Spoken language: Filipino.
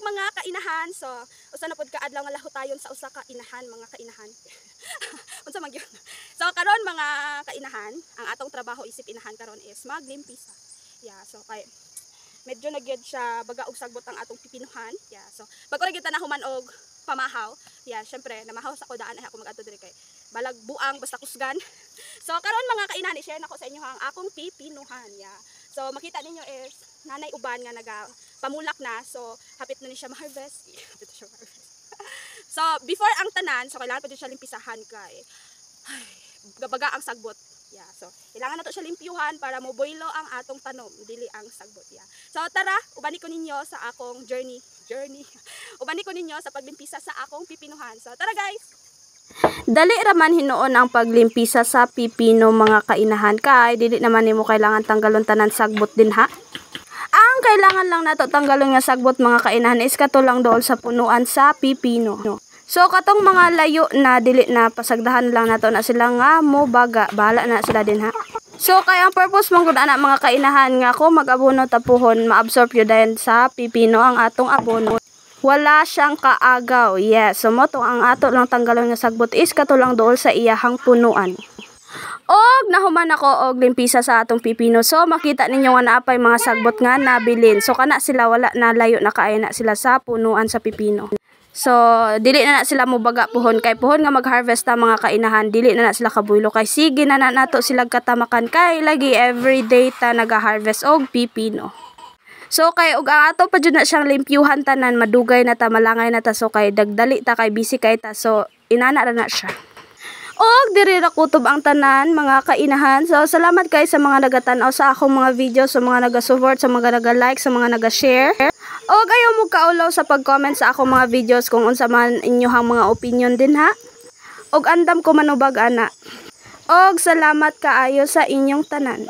mga kainahan. So usa na pud ka adlaw nga lahutayon sa usa ka inahan, mga kainahan. Unsa man gyud. So karon mga kainahan, ang atong trabaho isip inahan karon is maglimpisa. Yeah, so kay medyo na gyud siya baga og sagbot ang atong pipinuhan. Yeah, so pag ora gyud ta nahuman og pamahaw, yeah, syempre namahaw sa ko daan ay ako mag-adto diri kay balag buang basta kusgan. So karon mga kainahan, i-share nako sa inyo ang akong pipinuhan. Yeah. So makita ninyo is nanay uban nga naga pamulak na, so hapit na ni siya ma-harvest. Hapit na siya ma-harvest. So before ang tanan, so kailangan pa din siya limpisahan kay baga ang sagbot. Yeah, so kailangan nato siya limpyuhan para mo boilo ang atong tanom, dili ang sagbot. Yeah. So tara, ubani ko ninyo sa akong journey. Ubani ko ninyo sa paglimpisa sa akong pipinuhan. So tara guys. Dali raman hinuon ang paglimpisa sa pipino mga kainahan kay dili naman nimo kailangan tanggalon tanan sagbot din ha. Ang kailangan lang nato tanggalon nga sagbot mga kainahan is katulang dool sa punuan sa pipino. So katong mga layo na dili na pasagdahan lang nato na sila nga mo baga, bahala na sila din ha. So kay ang purpose mong gud ana mga kainahan nga ko mag-abono tapuhon maabsorb yun dahil sa pipino ang atong abono. Wala siyang kaagaw. Yes, so mo to ang ato lang tanggalon nga sagbot is katulang dool sa iyahang punuan. Og nahuman ako og limpisa sa atong pipino. So makita ninyo nga naapay mga sagbot nga nabilin. So kana sila wala na layo na kaay na sila sa punuan sa pipino. So dili na sila mobaga puhon kay puhon nga mag-harvest ta mga kainahan, dili na sila kabuylo kay sige na nato sila katamakan kay lagi everyday ta naga-harvest og pipino. So kay og ato pa jud na siyang limpyuhan tanan, madugay na ta, malangay na ta, so kay dagdali ta kay busy kay ta, so inana ra na siya. Og diri ra kutob ang tanan mga kainahan. So salamat kay sa mga nagatan-aw sa akong mga video, sa mga naga-support, sa mga naga-like, sa mga naga-share. Og ayaw mo kaulaw sa pag-comment sa akong mga videos kung unsa man inyohang mga opinion din ha. Og andam ko manubag ana. Og salamat kaayo sa inyong tanan.